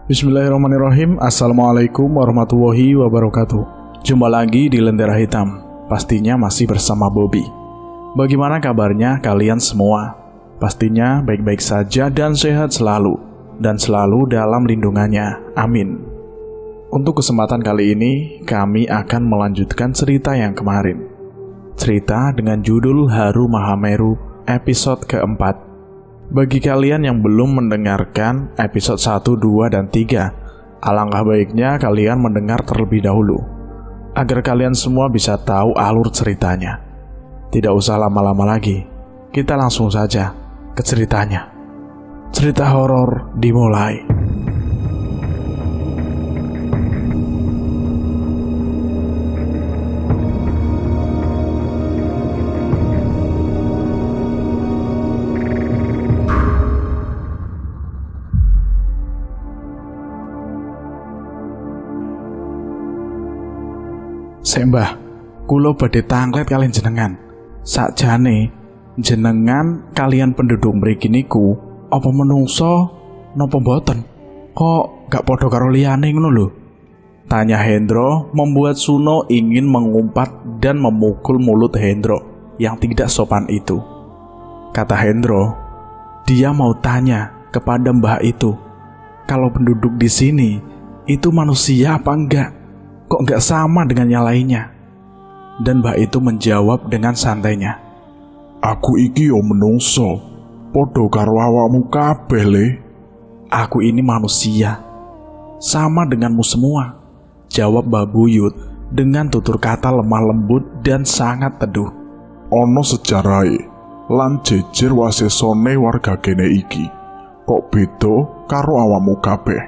Bismillahirrahmanirrahim. Assalamualaikum warahmatullahi wabarakatuh. Jumpa lagi di Lentera Hitam. Pastinya masih bersama Bobby. Bagaimana kabarnya kalian semua? Pastinya baik-baik saja dan sehat selalu, dan selalu dalam lindungannya. Amin. Untuk kesempatan kali ini, kami akan melanjutkan cerita yang kemarin. Cerita dengan judul Haru Mahameru episode keempat. Bagi kalian yang belum mendengarkan episode 1, 2, dan 3, alangkah baiknya kalian mendengar terlebih dahulu, agar kalian semua bisa tahu alur ceritanya. Tidak usah lama-lama lagi, kita langsung saja ke ceritanya. Cerita horor dimulai. Sembah, kulo badhe tanglet kalian jenengan. Sakjane jenengan kalian penduduk mriki niku apa menungso napa mboten? Kok gak padha karo liyane ngono lho? Tanya Hendro membuat Suno ingin mengumpat dan memukul mulut Hendro yang tidak sopan itu. Kata Hendro, dia mau tanya kepada mbah itu, kalau penduduk di sini itu manusia apa enggak? Kok nggak sama dengan yang lainnya? Dan mbak itu menjawab dengan santainya, aku iki yo menungso, podo karo awakmu kabeh le. Aku ini manusia, sama denganmu semua, jawab Mbah Buyut dengan tutur kata lemah lembut dan sangat teduh. Ono sejarahe lan jejer wasesone warga kene iki, kok beda karo awakmu kabeh,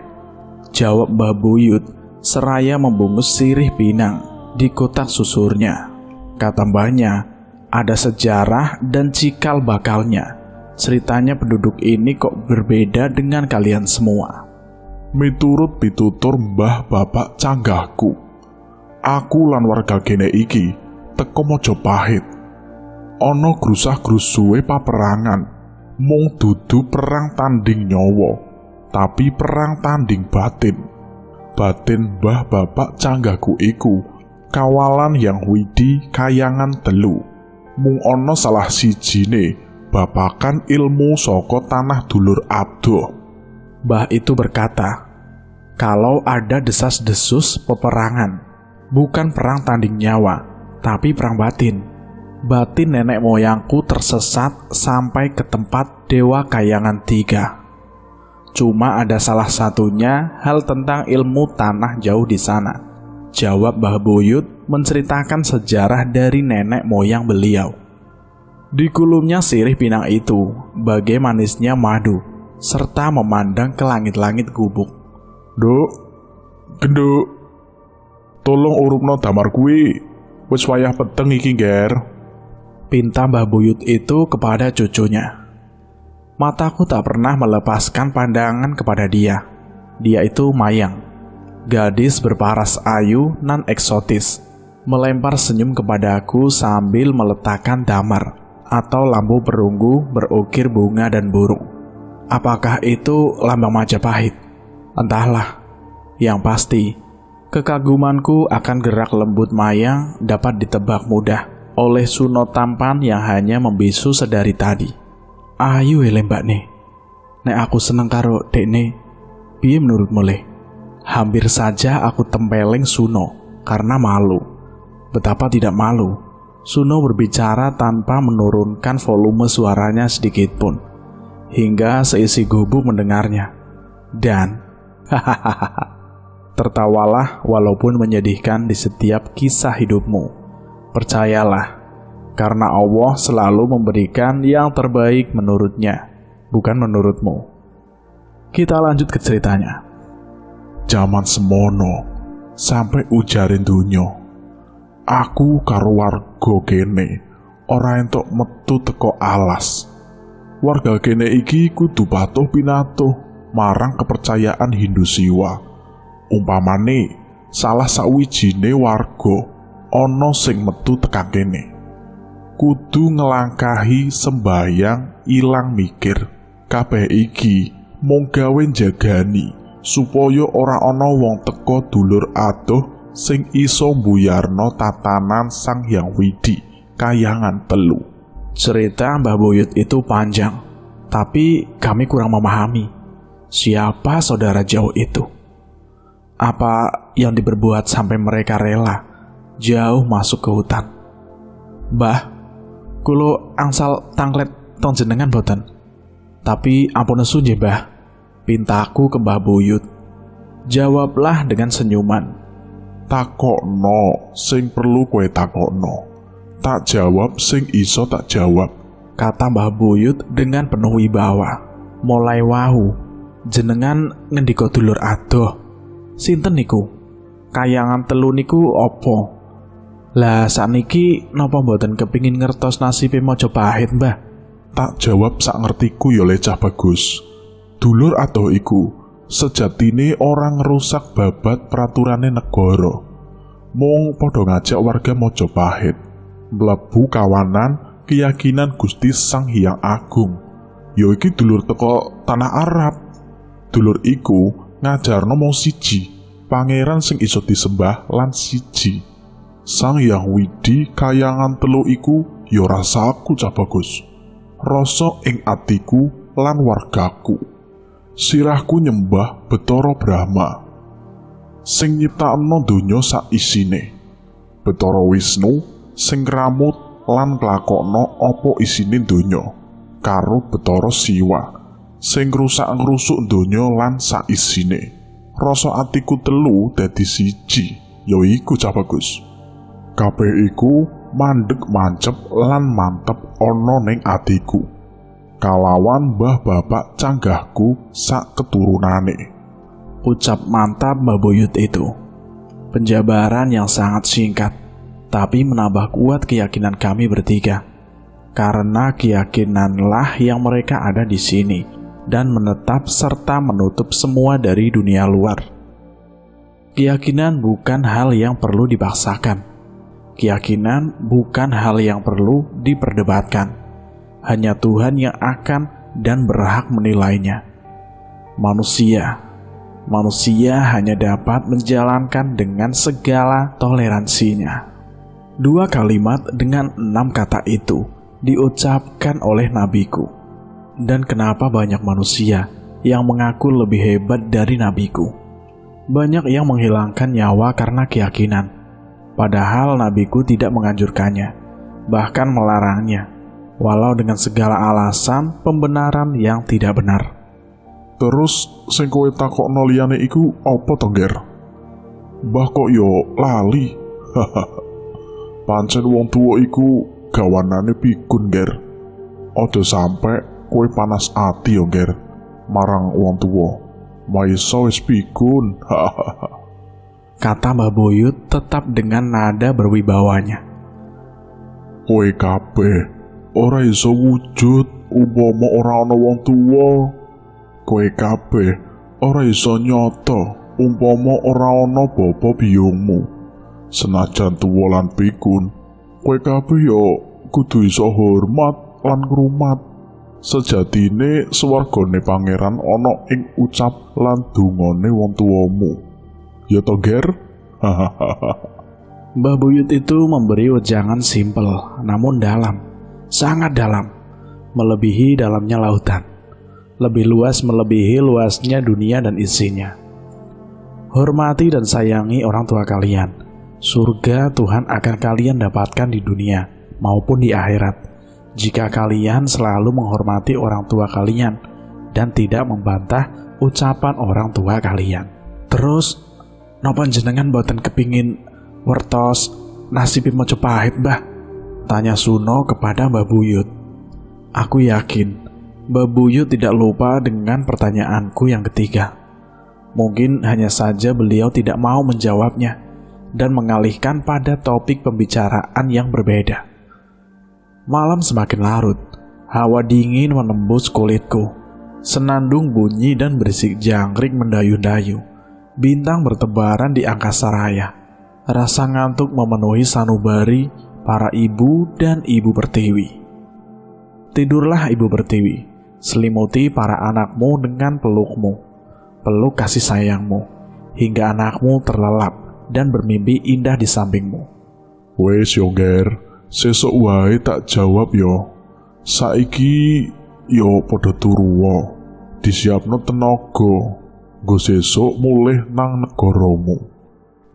jawab Mbah Buyut seraya membungkus sirih pinang di kotak susurnya. Kata mbahnya, ada sejarah dan cikal bakalnya. Ceritanya penduduk ini kok berbeda dengan kalian semua. Miturut pitutur mbah bapak canggahku, aku lan warga kene iki teko Mojopahit. Ono grusah-grusuhe paperangan, mung dudu perang tanding nyawa, tapi perang tanding batin. Batin mbah bapak canggahku iku kawalan yang widi kayangan telu. Mung ono salah sijine babakan ilmu saka tanah dulur adoh. Mbah itu berkata, kalau ada desas-desus peperangan, bukan perang tanding nyawa, tapi perang batin. Batin nenek moyangku tersesat sampai ke tempat Dewa Kayangan 3. Cuma ada salah satunya hal tentang ilmu tanah jauh di sana, jawab Mbah Buyut menceritakan sejarah dari nenek moyang beliau. Di kulumnya sirih pinang itu bagai manisnya madu, serta memandang ke langit-langit gubuk. Duk, genduk, tolong urupno damar kuwi, wis wayah peteng iki nger, pinta Mbah Buyut itu kepada cucunya. Mataku tak pernah melepaskan pandangan kepada dia. Dia itu Mayang, gadis berparas ayu nan eksotis, melempar senyum kepadaku sambil meletakkan damar atau lampu perunggu berukir bunga dan burung. Apakah itu lambang Majapahit? Entahlah. Yang pasti, kekagumanku akan gerak lembut Mayang dapat ditebak mudah oleh Suno tampan yang hanya membisu sedari tadi. Ayo ele mbak nih, nek aku seneng karo dekne, piye menurutmu le? Hampir saja aku tempeleng Suno karena malu. Betapa tidak malu, Suno berbicara tanpa menurunkan volume suaranya sedikit pun, hingga seisi gubuk mendengarnya. Dan hahaha, tertawalah walaupun menyedihkan di setiap kisah hidupmu. Percayalah, karena Allah selalu memberikan yang terbaik menurutnya, bukan menurutmu. Kita lanjut ke ceritanya. Jaman semono sampai ujarin dunyo, aku karo warga kene ora entuk metu teko alas. Warga kene iki kudu patuh pinatuh marang kepercayaan Hindu Siwa. Umpamane salah sawijine warga ana sing metu tekan kene, kudu ngelangkahi sembayang ilang mikir. Kabeh iki mung gawe njagani supaya ora ana wong teka dulur adoh sing iso mbuyarno tatanan Sang Hyang Widi Kahyangan Telu. Cerita Mbah Buyut itu panjang, tapi kami kurang memahami siapa saudara jauh itu. Apa yang diperbuat sampai mereka rela jauh masuk ke hutan? Mbah, kulo angsal tanglet tong jenengan boten. Tapi ampun suje, Mbah, pintaku ke Mbah Buyut. Jawablah dengan senyuman. Takokno sing perlu kowe takokno. Tak jawab sing iso tak jawab, kata Mbah Buyut dengan penuh wibawa. Mulai wahu, jenengan ngendika dulur adoh. Sinten niku? Kahyangan Telu niku opo? Lah sakniki napa mboten kepingin ngertos nasibe Majapahit, Mbah? Tak jawab sak ngertiku ya Le Cah Bagus. Dulur adoh iku sejatine orang ngerusak babat peraturane negara. Mung padha ngajak warga Majapahit mlebu kawanan keyakinan Gusti Sang Hyang Agung. Ya iki dulur teko tanah Arab. Dulur iku ngajarno mung siji, pangeran sing iso disembah lan siji. Sang Hyang Widi Kahyangan Telu iku ya rasaku Cah Bagus. Rasa ing atiku lan wargaku. Sirahku nyembah Bathara Brahma sing nyiptakno donya sak isine. Bathara Wisnu sing ngramut lan nglakokno apa isine donya, karo Bathara Siwa sing ngrusak-ngrusuk donya lan sak isine. Rasa atiku telu dadi siji, ya iku Cah Bagus. Kabeh iku mandeg mancep lan mantep ana ning atiku. Kalawan mbah bapak canggahku sak keturunane. Ucap mantap Mbah Buyut itu. Penjabaran yang sangat singkat, tapi menambah kuat keyakinan kami bertiga. Karena keyakinanlah yang mereka ada di sini dan menetap serta menutup semua dari dunia luar. Keyakinan bukan hal yang perlu dipaksakan. Keyakinan bukan hal yang perlu diperdebatkan. Hanya Tuhan yang akan dan berhak menilainya. Manusia hanya dapat menjalankan dengan segala toleransinya. 2 kalimat dengan 6 kata itu diucapkan oleh nabiku. Dan kenapa banyak manusia yang mengaku lebih hebat dari nabiku? Banyak yang menghilangkan nyawa karena keyakinan, padahal nabiku tidak menganjurkannya, bahkan melarangnya, walau dengan segala alasan pembenaran yang tidak benar. Terus sing kowe takokno liyane iku apa to, Ger? Mbah kok yo lali. Pancen wong tuwa iku gawanane pikun, Ger. Aja sampe kowe panas ati yo, Ger, marang wong tuwa. Maiso wis pikun. Kata Mbah Buyut tetap dengan nada berwibawanya. Kowe kabeh ora iso wujud umpama ora ana wong tuwa. Kowe kabeh ora iso nyoto umpama ora ana bapa biyungmu. Senajan tuwa lan pikun, kowe kabeh yo kudu iso hormat lan ngrumat. Sejatine swargane pangeran ana ing ucap lan dungane wong tuwamu. Ya to, Ger? Mbah Buyut itu memberi wejangan simpel namun dalam, sangat dalam, melebihi dalamnya lautan. Lebih luas melebihi luasnya dunia dan isinya. Hormati dan sayangi orang tua kalian. Surga Tuhan akan kalian dapatkan di dunia maupun di akhirat, jika kalian selalu menghormati orang tua kalian dan tidak membantah ucapan orang tua kalian. Terus, napa jenengan boten kepingin wertos nasib Majapahit, Mbah? Tanya Suno kepada Mbah Buyut. Aku yakin Mbah Buyut tidak lupa dengan pertanyaanku yang ketiga. Mungkin hanya saja beliau tidak mau menjawabnya dan mengalihkan pada topik pembicaraan yang berbeda. Malam semakin larut, hawa dingin menembus kulitku. Senandung bunyi dan berisik jangkrik mendayu-dayu. Bintang bertebaran di angkasa raya. Rasa ngantuk memenuhi sanubari para ibu dan ibu pertiwi. Tidurlah ibu pertiwi, selimuti para anakmu dengan pelukmu. peluk kasih sayangmu, hingga anakmu terlelap dan bermimpi indah di sampingmu. Wes yo Ger, sesuk wae tak jawab yo. Saiki yo podo turu wae. Disiapno tenaga. Nggo sesuk mulih nang negaramu.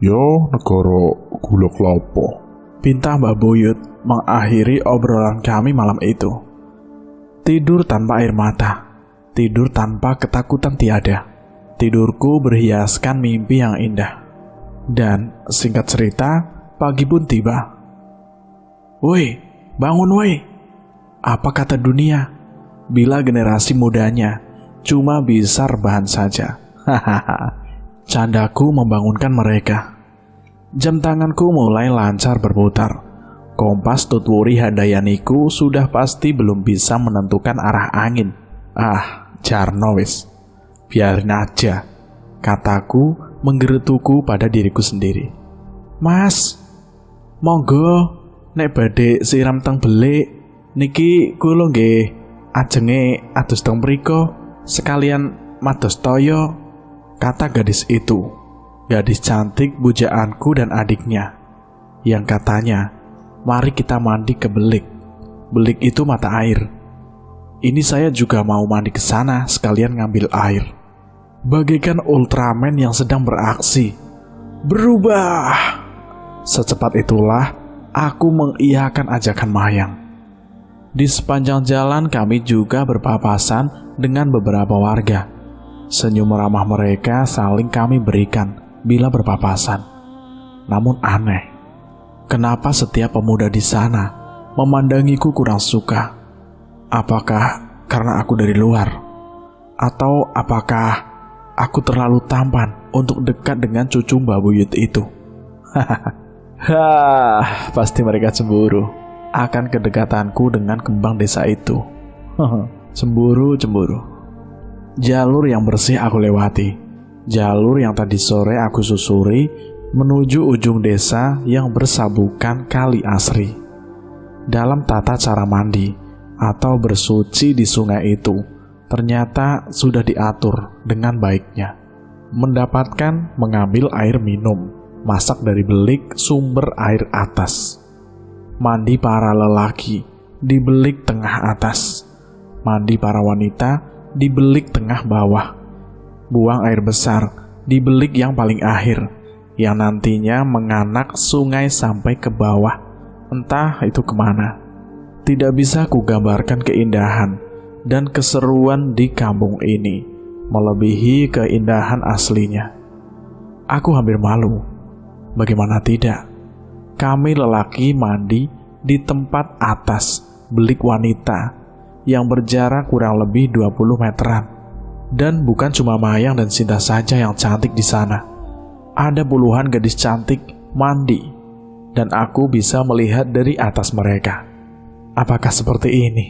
Yo negara gula klopo. Pinta Mbah Buyut mengakhiri obrolan kami malam itu. Tidur tanpa air mata, tidur tanpa ketakutan tiada. Tidurku berhiaskan mimpi yang indah. Dan singkat cerita, pagi pun tiba. Woi, bangun woi. Apa kata dunia? Bila generasi mudanya cuma bisa rebahan saja. Hahaha. Candaku membangunkan mereka. Jam tanganku mulai lancar berputar. Kompas tutwuri handayaniku sudah pasti belum bisa menentukan arah angin. Jarno wis. Biarin aja, kataku menggerutuku pada diriku sendiri. Mas, monggo nek badhe siram teng belik niki kula nggih ajenge adus teng mriko sekalian mados toyo, kata gadis itu. Gadis cantik bujaanku dan adiknya yang katanya, mari kita mandi ke belik. Belik itu mata air. Ini saya juga mau mandi ke sana sekalian ngambil air. Bagaikan Ultraman yang sedang beraksi. Berubah. Secepat itulah aku mengiyakan ajakan Mayang. Di sepanjang jalan kami juga berpapasan dengan beberapa warga. Senyum ramah mereka saling kami berikan bila berpapasan. Namun aneh, kenapa setiap pemuda di sana memandangiku kurang suka? Apakah karena aku dari luar? Atau apakah aku terlalu tampan untuk dekat dengan cucu Mbah Buyut itu? Pasti mereka cemburu akan kedekatanku dengan kembang desa itu. Cemburu. Jalur yang bersih aku lewati. Jalur yang tadi sore aku susuri menuju ujung desa yang bersabukan Kali Asri. Dalam tata cara mandi atau bersuci di sungai itu ternyata sudah diatur dengan baiknya. Mendapatkan mengambil air minum, masak dari belik sumber air atas. Mandi para lelaki di belik tengah atas. Mandi para wanita di belik tengah bawah. Buang air besar di belik yang paling akhir, yang nantinya menganak sungai sampai ke bawah, entah itu kemana. Tidak bisa kugambarkan keindahan dan keseruan di kampung ini, melebihi keindahan aslinya. Aku hampir malu. Bagaimana tidak? Kami lelaki mandi di tempat atas belik wanita yang berjarak kurang lebih 20 meteran. Dan bukan cuma Mayang dan Sinta saja yang cantik di sana. Ada puluhan gadis cantik mandi, dan aku bisa melihat dari atas mereka. Apakah seperti ini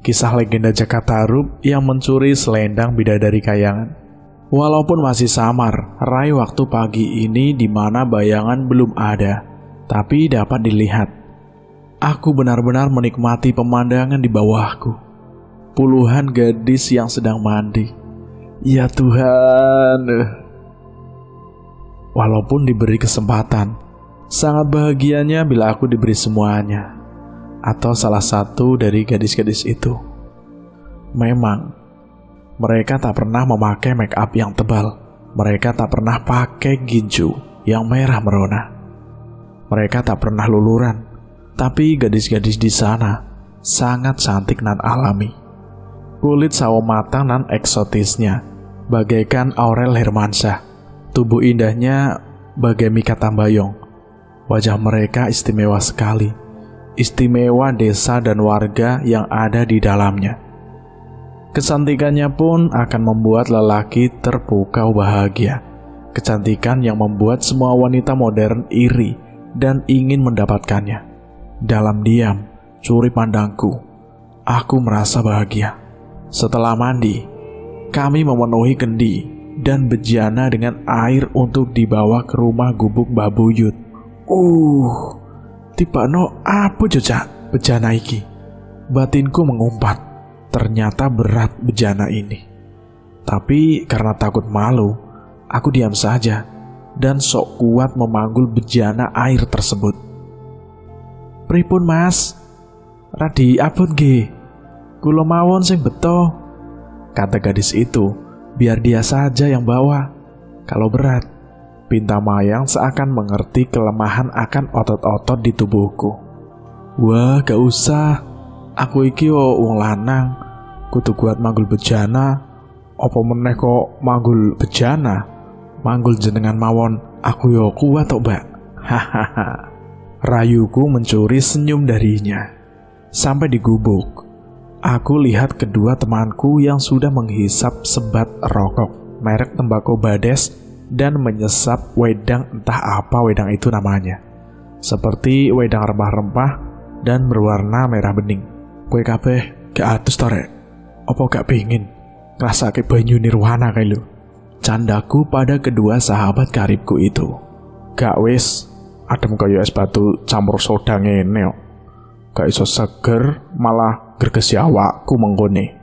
kisah legenda Jakatarup yang mencuri selendang bidadari kayangan? Walaupun masih samar, rai waktu pagi ini di mana bayangan belum ada, tapi dapat dilihat. Aku benar-benar menikmati pemandangan di bawahku. Puluhan gadis yang sedang mandi. Ya Tuhan. Walaupun diberi kesempatan, sangat bahagianya bila aku diberi semuanya, atau salah satu dari gadis-gadis itu. Memang, mereka tak pernah memakai make up yang tebal. Mereka tak pernah pakai ginju yang merah merona. Mereka tak pernah luluran. Tapi gadis-gadis di sana sangat cantik nan alami. Kulit sawo matang nan eksotisnya bagaikan Aurel Hermansyah. Tubuh indahnya bagai Mikha Tambayong. Wajah mereka istimewa sekali. Istimewa desa dan warga yang ada di dalamnya. Kecantikannya pun akan membuat lelaki terpukau bahagia. Kecantikan yang membuat semua wanita modern iri dan ingin mendapatkannya. Dalam diam, curi pandangku, aku merasa bahagia. Setelah mandi, kami memenuhi kendi dan bejana dengan air untuk dibawa ke rumah gubuk Mbah Buyut. Tibakno apa jejak bejana iki? Batinku mengumpat. Ternyata berat bejana ini. Tapi karena takut malu, aku diam saja dan sok kuat memanggul bejana air tersebut. "Pripun Mas? Radi abot nggih. Kula mawon sing beto," kata gadis itu, biar dia saja yang bawa. Kalau berat, Pinta Mayang seakan mengerti kelemahan akan otot-otot di tubuhku. "Wah, gak usah. Aku iki wong lanang, kudu kuat manggul bejana. Apa meneh kok manggul bejana? Manggul jenengan mawon, aku yo kuat tok, Mbak." Hahaha. Rayuku mencuri senyum darinya. Sampai di gubuk, aku lihat kedua temanku yang sudah menghisap sebat rokok merek tembakau Bades dan menyesap wedang, entah apa wedang itu namanya. Seperti wedang rempah-rempah dan berwarna merah bening. "Kowe kabeh gak atus to rek? Apa gak pengin ngrasake banyu nirwana kae lho?" Candaku pada kedua sahabat karibku itu. "Gak wis, adem kaya es batu campur soda ngene kok. Gak iso seger, malah gregesi awakku mengkone,"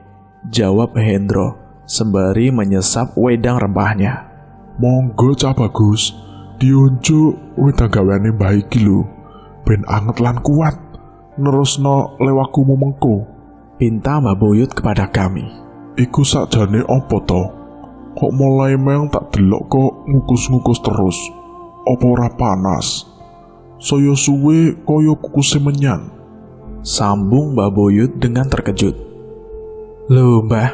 jawab Hendro sembari menyesap wedang rempahnya. "Monggo Cah Bagus, diunjuk wedang gaweane mbah iki lho, ben anget lan kuat. Nerusno lewakumu mengko," pinta Mbak Buyut kepada kami. "Iku sakjane apa to? Kok mulai meong tak delok kok ngukus-ngukus terus. Apa ora panas? Saya suwe kaya kukuse menyang," sambung Mbak Buyut dengan terkejut. "Lho Mbah,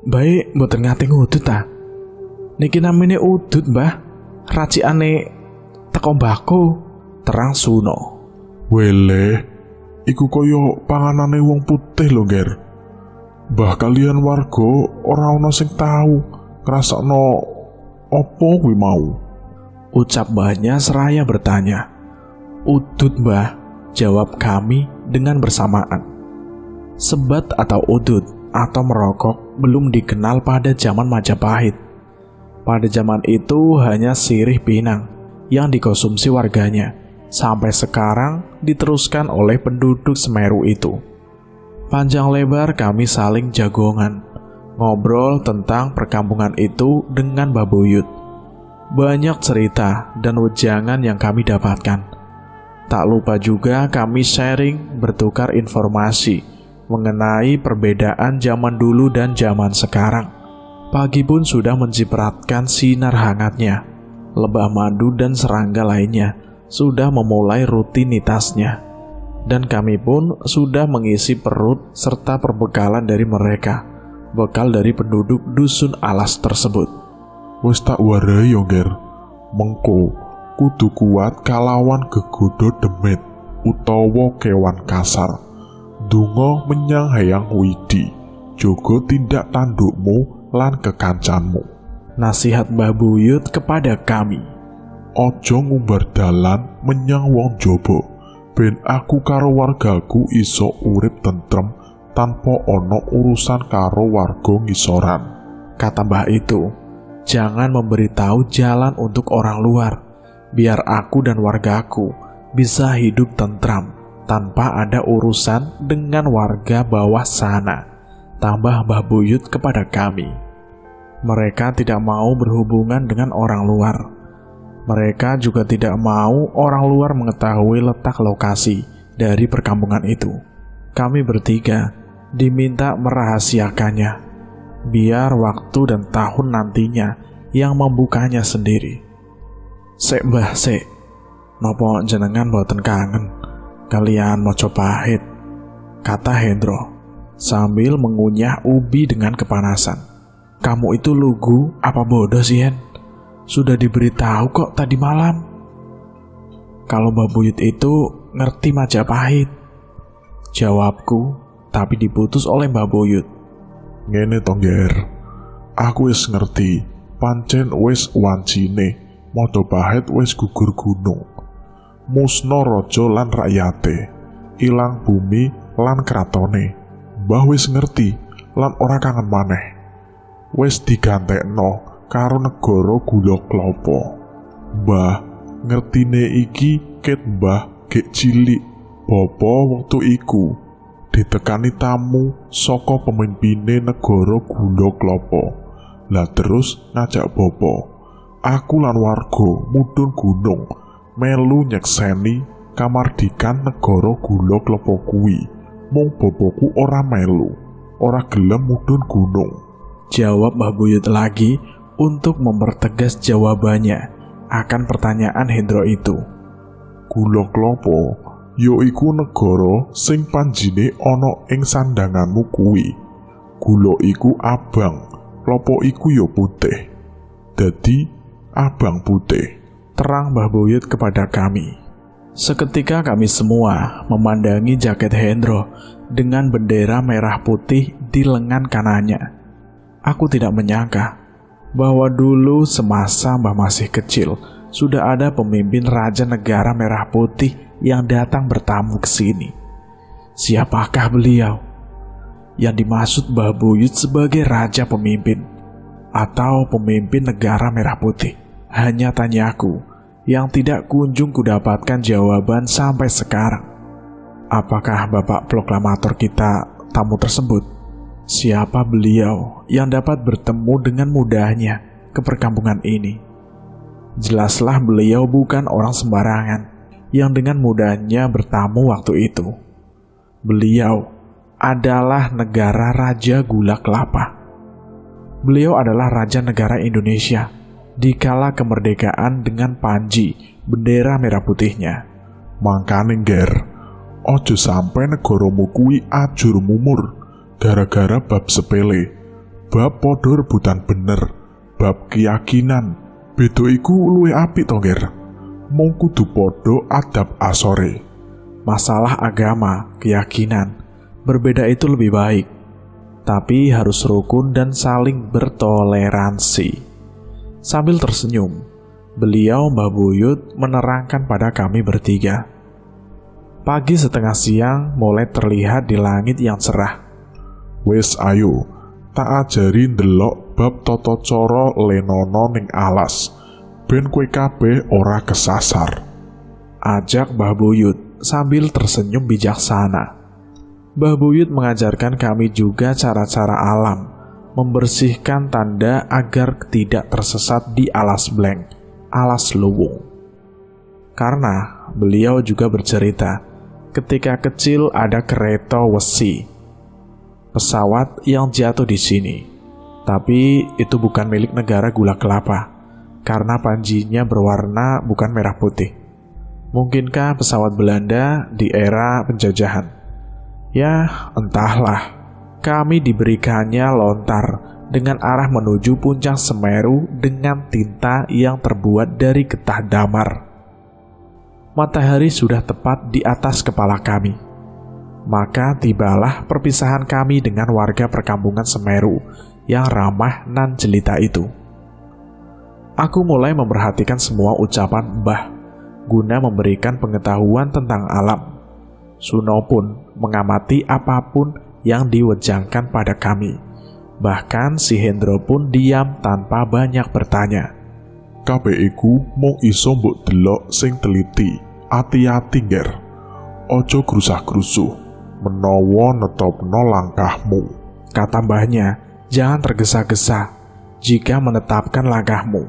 baik mboten ngati ngudut ta? Niki namine udut Mbah, racikane teko mbako," terang Suno. "Weleh, iku kaya panganane wong putih lho, Nger. Mbah kalian warga ora ana sing tahu ngrasakno apa kuwi mau," ucap mbahnya seraya bertanya. "Udut Mbah," jawab kami dengan bersamaan. Sebat atau udut atau merokok belum dikenal pada zaman Majapahit. Pada zaman itu hanya sirih pinang yang dikonsumsi warganya, sampai sekarang diteruskan oleh penduduk Semeru itu. Panjang lebar kami saling jagongan, ngobrol tentang perkampungan itu dengan Mbak Buyut. Banyak cerita dan wejangan yang kami dapatkan. Tak lupa juga kami sharing, bertukar informasi mengenai perbedaan zaman dulu dan zaman sekarang. Pagi pun sudah mencipratkan sinar hangatnya. Lebah madu dan serangga lainnya sudah memulai rutinitasnya. Dan kami pun sudah mengisi perut serta perbekalan dari mereka, bekal dari penduduk dusun alas tersebut. "Wis tak warai yo, Nger. Mengko kudu kuat kalawan gegodo demit utawa kewan kasar. Dungo menyang Hayang Widi, jogo tindak tandukmu lan kekancanmu," nasihat Mbah Buyut kepada kami. "Ojo ngumbar dalan menyang wong jobo, ben aku karo wargaku iso urip tentrem tanpa ono urusan karo warga ngisoran," kata mbah itu. "Jangan memberitahu jalan untuk orang luar, biar aku dan wargaku bisa hidup tentram tanpa ada urusan dengan warga bawah sana," tambah Mbah Buyut kepada kami. Mereka tidak mau berhubungan dengan orang luar. Mereka juga tidak mau orang luar mengetahui letak lokasi dari perkampungan itu. Kami bertiga diminta merahasiakannya, biar waktu dan tahun nantinya yang membukanya sendiri. "Sek Mbah, sek. Nopo jenengan boten kangen kalian Mojopahit?" kata Hendro sambil mengunyah ubi dengan kepanasan. "Kamu itu lugu apa bodoh sih, Hen? Sudah diberitahu kok tadi malam. Kalau Mbak Buyut itu ngerti Majapahit," jawabku, tapi diputus oleh Mbak Buyut. "Ngene to, Nger. Aku wis ngerti, pancen wis wancine Majapahit wis gugur gunung. Musna raja lan rakyate, ilang bumi lan kratone. Mbah wis ngerti lan ora kangen maneh. Wis digantekno karo negara gula klapa. Mbah ngertine iki ket mbah gek cilik bapa wektu iku ditekani tamu saka pemimpine negara gula klapa. Lah terus ngajak Bopo. Aku lan warga mudhun gunung melu nyekseni kamardikan negara gula klepo kuwi. Mung Bopoku ora melu, ora gelem mudhun gunung. Jawab Mbah Buyut lagi untuk mempertegas jawabannya akan pertanyaan Hendro itu. Gula klepo yaiku negara sing panjine ana ing sandanganmu kuwi. Gula iku abang, klopo iku ya putih. Dadi abang putih, terang Mbah Buyut kepada kami. Seketika kami semua memandangi jaket Hendro dengan bendera merah putih di lengan kanannya. Aku tidak menyangka bahwa dulu semasa Mbah masih kecil sudah ada pemimpin raja negara merah putih yang datang bertamu ke sini. Siapakah beliau? Yang dimaksud Mbah Buyut sebagai raja pemimpin atau pemimpin negara merah putih? Hanya tanyaku yang tidak kunjung kudapatkan jawaban sampai sekarang. Apakah Bapak Proklamator kita tamu tersebut? Siapa beliau yang dapat bertemu dengan mudahnya ke perkampungan ini? Jelaslah beliau bukan orang sembarangan yang dengan mudahnya bertamu waktu itu. Beliau adalah negara Raja Gula Kelapa. Beliau adalah Raja Negara Indonesia di kala kemerdekaan dengan panji bendera merah putihnya. Mangkane Nger, ojo sampai negaramu kuwi ajur mumur gara-gara bab sepele. Bab padha rebutan bener, bab keyakinan. Beda iku luwih apik to Nger. Mung kudu padha adab asore. Masalah agama, keyakinan berbeda itu lebih baik, tapi harus rukun dan saling bertoleransi. Sambil tersenyum, beliau Mbah Buyut menerangkan pada kami bertiga. Pagi setengah siang mulai terlihat di langit yang cerah. Wes ayo, tak ajari ndelok bab tata cara lenono ning alas, ben kowe kabeh ora kesasar. Ajak Mbah Buyut sambil tersenyum bijaksana. Mbah Buyut mengajarkan kami juga cara-cara alam, membersihkan tanda agar tidak tersesat di alas blank, alas luwung. Karena beliau juga bercerita, ketika kecil ada kereta wesi, pesawat yang jatuh di sini. Tapi itu bukan milik negara Gula Kelapa, karena panjinya berwarna bukan merah putih. Mungkinkah pesawat Belanda di era penjajahan? Ya, entahlah. Kami diberikannya lontar dengan arah menuju puncak Semeru dengan tinta yang terbuat dari getah damar. Matahari sudah tepat di atas kepala kami. Maka tibalah perpisahan kami dengan warga perkampungan Semeru yang ramah nan jelita itu. Aku mulai memperhatikan semua ucapan Mbah guna memberikan pengetahuan tentang alam. Suno pun mengamati apapun yang diwejangkan pada kami. Bahkan si Hendro pun diam tanpa banyak bertanya. Kabeh iku mung iso mbok delok sing teliti. Ati-ati Nger, ojo grusah-grusuh menawa netopno langkahmu. Kata mbahnya, jangan tergesa-gesa jika menetapkan langkahmu.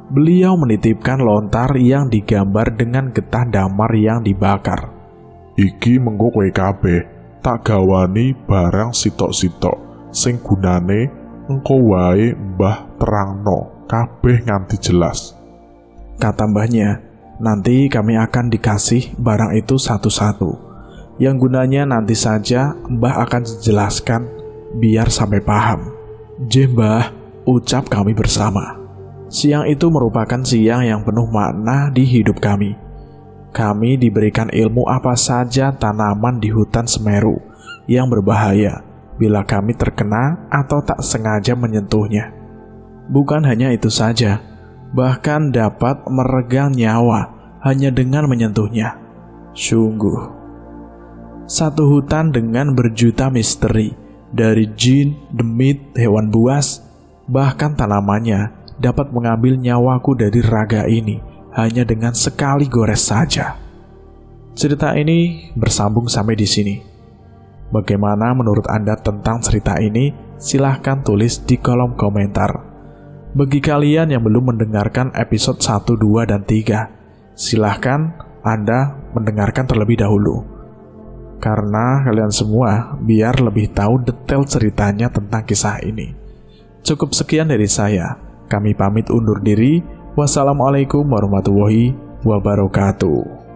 Beliau menitipkan lontar yang digambar dengan getah damar yang dibakar. Iki mengko kowe kabeh tak gawani barang sitok-sitok sing gunane engko wae Mbah terangno kabeh nganti jelas. Kata mbahnya, nanti kami akan dikasih barang itu satu-satu, yang gunanya nanti saja Mbah akan jelaskan biar sampai paham. "Jeh Mbah," ucap kami bersama. Siang itu merupakan siang yang penuh makna di hidup kami. Kami diberikan ilmu apa saja tanaman di hutan Semeru yang berbahaya bila kami terkena atau tak sengaja menyentuhnya. Bukan hanya itu saja, bahkan dapat meregang nyawa hanya dengan menyentuhnya. Sungguh, satu hutan dengan berjuta misteri, dari jin, demit, hewan buas, bahkan tanamannya dapat mengambil nyawaku dari raga ini hanya dengan sekali gores saja. Cerita ini bersambung sampai di sini. Bagaimana menurut Anda tentang cerita ini? Silahkan tulis di kolom komentar. Bagi kalian yang belum mendengarkan episode 1, 2, dan 3, silahkan Anda mendengarkan terlebih dahulu. Karena kalian semua biar lebih tahu detail ceritanya tentang kisah ini. Cukup sekian dari saya. Kami pamit undur diri. Wassalamualaikum warahmatullahi wabarakatuh.